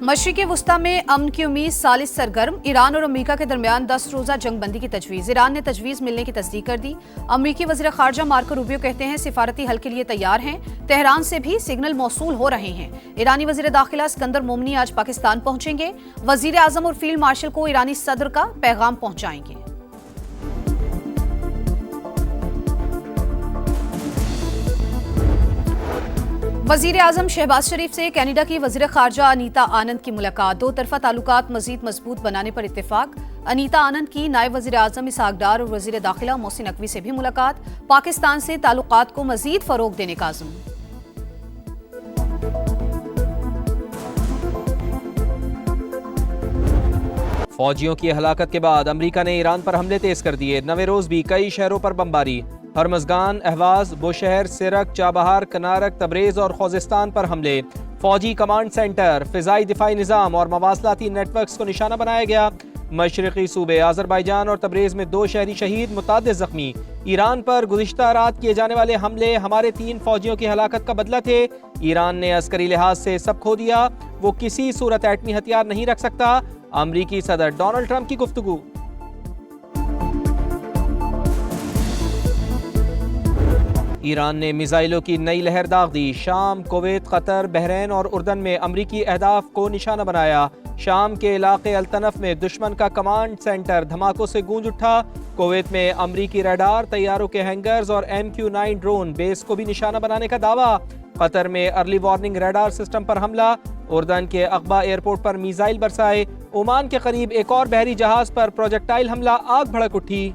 मशरिक़ वुस्ता में अमन की उम्मीद सालिस सरगर्म। ईरान और अमरीका के दरमियान 10 रोज़ा जंग बंदी की तजवीज़। ईरान ने तजवीज़ मिलने की तस्दीक कर दी। अमरीकी वज़ीर ख़ारजा मार्को रूबियो कहते हैं सिफारती हल के लिए तैयार हैं। तेहरान से भी सिग्नल मौसूल हो रहे हैं। ईरानी वज़ीर दाखिला सिकंदर मोमनी आज पाकिस्तान पहुंचेंगे। वज़ीर आज़म और फील्ड मार्शल को ईरानी सदर का पैगाम पहुंचाएंगे। वज़ीर आज़म शहबाज शरीफ से कनाडा की वज़ीर ख़ारजा अनीता आनंद की मुलाकात। दो तरफ़ा ताल्लुकात मज़ीद मजबूत बनाने पर इत्तेफाक। अनीता आनंद की नायब वज़ीर आज़म इसहाक डार और वज़ीर दाखिला मोहसिन नकवी से भी मुलाकात। पाकिस्तान से ताल्लुकात को मज़ीद फ़रोग़ देने का अज़्म। फौजियों की हलाकत के बाद अमरीका ने ईरान पर हमले तेज कर दिए। नवे रोज भी कई शहरों पर बमबारी। हरमजगान, अहवाज, बुशहर, सिरक, चाबहार, कनारक, तबरेज और खोजिस्तान पर हमले। फौजी कमांड सेंटर, फिजाई दिफाई निज़ाम और मवासलाती नेटवर्क्स को निशाना बनाया गया। मशरक़ी सूबे आज़रबाईजान और तबरेज में 2 शहरी शहीद, मुतादिद जख्मी। ईरान पर गुज़िश्ता रात किए जाने वाले हमले हमारे 3 फौजियों की हलाकत का बदला थे। ईरान ने अस्करी लिहाज से सब खो दिया, वो किसी सूरत एटमी हथियार नहीं रख सकता। अमरीकी सदर डोनाल्ड ट्रंप की गुफ्तगू। ईरान ने मिसाइलों की नई लहर दाग दी। शाम, कुवैत, कतर, बहरीन और उर्दन में अमरीकी अहदाफ को निशाना बनाया। शाम के इलाके अल्तनफ में दुश्मन का कमांड सेंटर धमाकों से गूंज उठा। कुवैत में अमरीकी रडार, तैयारों के हैंगर्स और MQ-9 ड्रोन बेस को भी निशाना बनाने का दावा। कतर में अर्ली वार्निंग रडार सिस्टम पर हमला। उर्दन के अकबा एयरपोर्ट पर मिसाइल बरसाए। ओमान के करीब एक और बहरी जहाज पर प्रोजेक्टाइल हमला, आग भड़क उठी।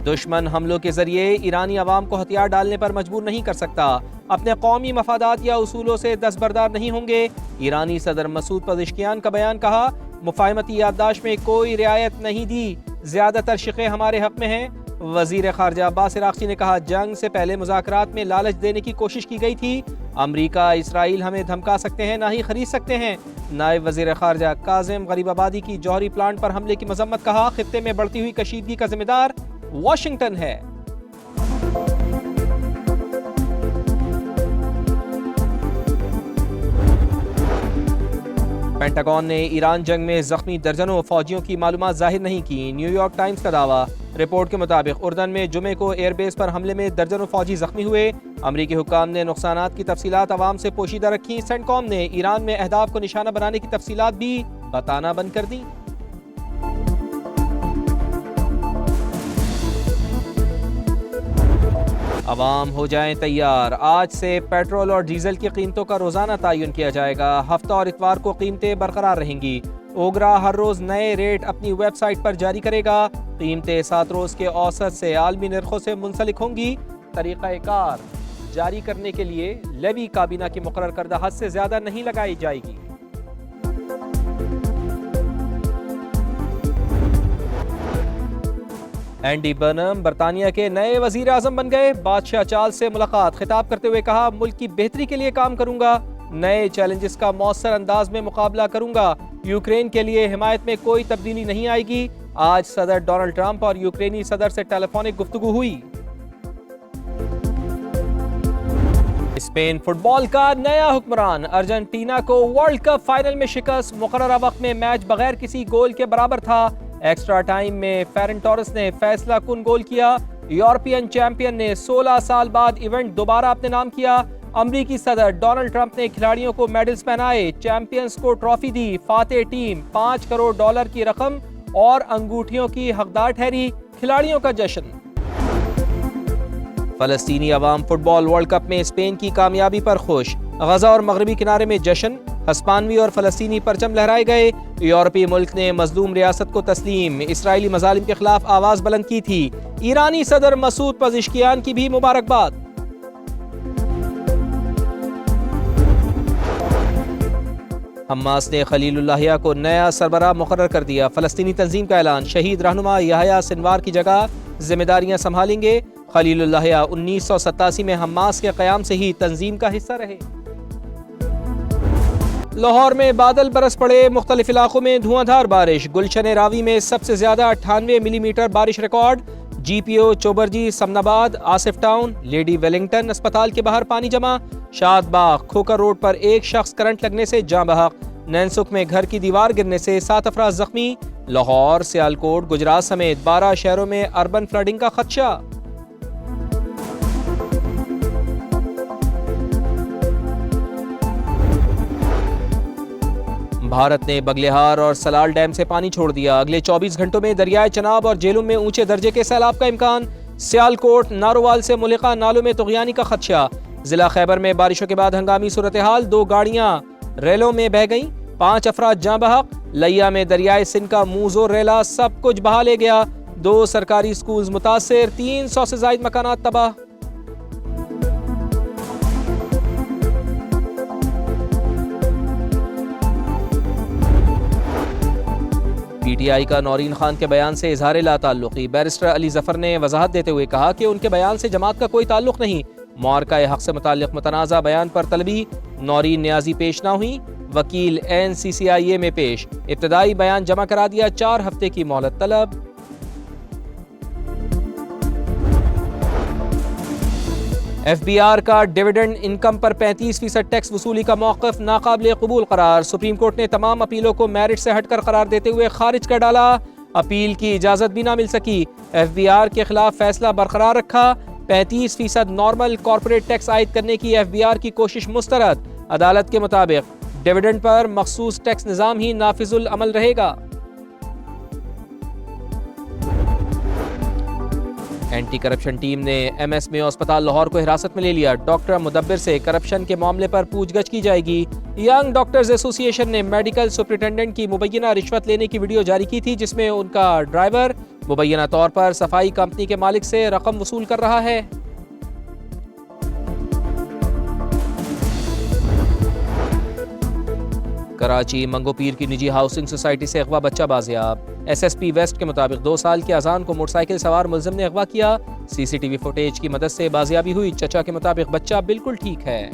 दुश्मन हमलों के जरिए ईरानी अवाम को हथियार डालने पर मजबूर नहीं कर सकता। अपने कौमी मफादात या उसूलों से दस्तबरदार नहीं होंगे। ईरानी सदर मसूद पज़ेश्कियान का बयान। कहा, मुफाहमती याददाश्त में कोई रियायत नहीं दी, ज्यादातर शिक़े हमारे हक में हैं। वज़ीर ख़ारजा अब्बास इराक़ची ने कहा, जंग से पहले मुज़ाकरात में लालच देने की कोशिश की गई थी। अमरीका, इसराइल हमें धमका सकते हैं, ना ही खरीद सकते हैं। नायब वज़ीर ख़ारजा काज़िम गरीबाबादी की जौहरी प्लांट पर हमले की मजम्मत। कहा, खित्ते में बढ़ती हुई कशीदगी का जिम्मेदार वाशिंगटन है। पेंटागन ने ईरान जंग में जख्मी दर्जनों फौजियों की मालूमात जाहिर नहीं की। न्यूयॉर्क टाइम्स का दावा। रिपोर्ट के मुताबिक उर्दन में जुमे को एयरबेस पर हमले में दर्जनों फौजी जख्मी हुए। अमरीकी हुक्काम ने नुकसानात की तफसीलात अवाम से पोशीदा रखी। सेंटकॉम ने ईरान में अहदाफ को निशाना बनाने की तफसीलात भी बताना बंद कर दी। अवाम हो जाएं तैयार, आज से पेट्रोल और डीजल की कीमतों का रोजाना तयन किया जाएगा। हफ्ता और इतवार को कीमतें बरकरार रहेंगी। ओगरा हर रोज नए रेट अपनी वेबसाइट पर जारी करेगा। कीमतें 7 रोज के औसत से आलमी निर्खों से मुंसलिक होंगी। तरीक़ाकार जारी करने के लिए लेवी काबीना की मुकर्रर करदा हद से ज्यादा नहीं लगाई जाएगी। एंडी बर्नम बरतानिया के नए वजीर आजम बन गए। बादशाह चार्ल्स से मुलाकात। खिताब करते हुए कहा, मुल्क की बेहतरी के लिए काम करूंगा, नए चैलेंजेस का मौसर अंदाज में मुकाबला करूंगा। यूक्रेन के लिए हिमायत में कोई तब्दीली नहीं आएगी। आज सदर डोनाल्ड ट्रंप और यूक्रेनी सदर से टेलीफोनिक गुफ्तगू हुई। स्पेन फुटबॉल का नया हुक्मरान। अर्जेंटीना को वर्ल्ड कप फाइनल में शिकस्त। मुकर्ररा वक्त में मैच बगैर किसी गोल के बराबर था। एक्स्ट्रा टाइम में फेरन टोरेस ने फैसला कुन गोल किया। यूरोपियन चैंपियन ने 16 साल बाद इवेंट दोबारा अपने नाम किया। अमरीकी सदर डोनाल्ड ट्रंप ने खिलाड़ियों को मेडल्स पहनाए। चैंपियंस को ट्रॉफी दी। फातेह टीम $5 करोड़ की रकम और अंगूठियों की हकदार ठहरी। खिलाड़ियों का जश्न। फलस्तीनी अवाम फुटबॉल वर्ल्ड कप में स्पेन की कामयाबी पर खुश। गजा और मगरबी किनारे में जश्न। हस्पानवी और फलस्तीनी परचम लहराए गए। यूरोपीय मुल्क ने मजलूम रियासत को तस्लीम। इसराइली मजालिम के खिलाफ आवाज बुलंद की थी। ईरानी सदर मसूद पज़ेश्कियान की भी मुबारकबाद। हमास ने खलीलुल्लाह को नया सरबराह मुकर्रर कर दिया। फलस्तीनी तंजीम का ऐलान। शहीद रहनुमा याह्या सिनवार की जगह जिम्मेदारियां संभालेंगे। खलीलुल्लाह 1987 में हमास के क़याम से ही तंजीम का हिस्सा रहे। लाहौर में बादल बरस पड़े। मुख्तलिफ इलाकों में धुआंधार बारिश। गुलशन रावी में सबसे ज्यादा 98 मिलीमीटर बारिश record. GPO Chauburji Samanabad, Asif town, Lady Wellington अस्पताल के बाहर पानी जमा। शादबाग खोकर रोड पर एक शख्स करंट लगने से जाँ बहक। नैनसुख में घर की दीवार गिरने से 7 अफराद जख्मी। लाहौर, सियालकोट, गुजरात समेत 12 शहरों में अर्बन फ्लडिंग का खदशा। भारत ने बगलेहार और सलाल डैम से पानी छोड़ दिया। अगले 24 घंटों में दरियाए चनाब और जेलुम में ऊंचे दर्जे के सैलाब का इम्कान। सियालकोट, नारोवाल से मुल्का नालों में तुगयानी का खदशा। जिला खैबर में बारिशों के बाद हंगामी सूरत हाल, 2 गाड़ियां रेलों में बह गईं, 5 अफराद जाँ बहक। लिया में दरियाए सिंध का मूजो रेला सब कुछ बहा ले गया। 2 सरकारी स्कूल मुतासिर, 300 से ज्यादा मकानात तबाह। PTI का नौरीन खान के बयान से इजहार लाताल्लुकी। बैरिस्टर अली जफर ने वजाहत देते हुए कहा कि उनके बयान से जमात का कोई ताल्लुक नहीं। मुआरका हक से मुताल्लिक मुतनाज़ा बयान पर तलबी नौरीन न्याजी पेश ना हुई। वकील NCCIA में पेश, इब्तदाई बयान जमा करा दिया। 4 हफ्ते की मोहलत तलब। FBR का डिविडेंड इनकम पर 35% टैक्स वसूली का मौक़िफ़ नाकाबिले कबूल करार। सुप्रीम कोर्ट ने तमाम अपीलों को मेरिट से हटकर करार देते हुए खारिज कर डाला। अपील की इजाज़त भी ना मिल सकी। FBR के खिलाफ फैसला बरकरार रखा। 35% नॉर्मल कॉर्पोरेट टैक्स आयद करने की FBR की कोशिश मुस्तरद। अदालत के मुताबिक डिविडेंड पर मखसूस टैक्स निज़ाम ही नाफिजुल अमल रहेगा। एंटी करप्शन टीम ने MS मेयो अस्पताल लाहौर को हिरासत में ले लिया। डॉक्टर मुदब्बिर से करप्शन के मामले पर पूछगछ की जाएगी। यंग डॉक्टर्स एसोसिएशन ने मेडिकल सुपरिटेंडेंट की मुबैना रिश्वत लेने की वीडियो जारी की थी, जिसमें उनका ड्राइवर मुबैना तौर पर सफाई कंपनी के मालिक से रकम वसूल कर रहा है। कराची मंगोपीर की निजी हाउसिंग सोसाइटी से अगवा बच्चा बाजियाब। SSP वेस्ट के मुताबिक 2 साल के अजान को मोटरसाइकिल सवार मुलजिम ने अगवा किया। CCTV फुटेज की मदद से बाजियाबी हुई। चचा के मुताबिक बच्चा बिल्कुल ठीक है।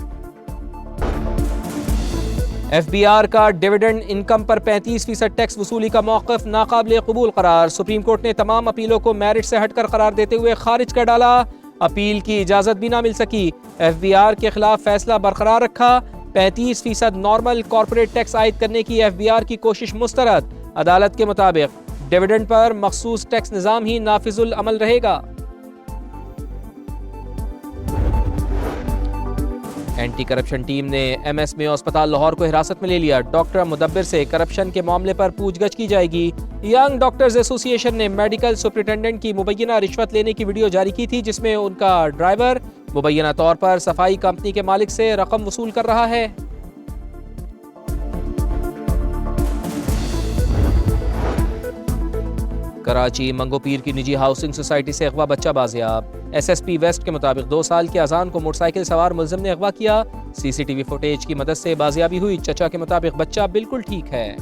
FBR का डिविडेंड इनकम पर 35% टैक्स वसूली का मौक़िफ़ नाकाबिले कबूल करार। सुप्रीम कोर्ट ने तमाम अपीलों को मेरिट से हटकर करार देते हुए खारिज कर डाला। अपील की इजाज़त भी ना मिल सकी। FBR के खिलाफ फैसला बरकरार रखा। 35% नॉर्मल कॉर्पोरेट टैक्स आयद करने की FBR की कोशिश मुस्तरद। अदालत के मुताबिक डिविडेंड पर मखसूस टैक्स निज़ाम ही नाफिजुल अमल रहेगा। एंटी करप्शन टीम ने MS मेयो अस्पताल लाहौर को हिरासत में ले लिया। डॉक्टर मुदब्बिर से करप्शन के मामले पर पूछगछ की जाएगी। यंग डॉक्टर्स एसोसिएशन ने मेडिकल सुपरिटेंडेंट की मुबैना रिश्वत लेने की वीडियो जारी की थी, जिसमें उनका ड्राइवर मुबैना तौर पर सफाई कंपनी के मालिक से रकम वसूल कर रहा है। कराची मंगोपीर की निजी हाउसिंग सोसाइटी से अगवा बच्चा बाजियाब। SSP वेस्ट के मुताबिक 2 साल के अजान को मोटरसाइकिल सवार मुलजिम ने अगवा किया। CCTV फुटेज की मदद से बाजियाबी हुई। चचा के मुताबिक बच्चा बिल्कुल ठीक है।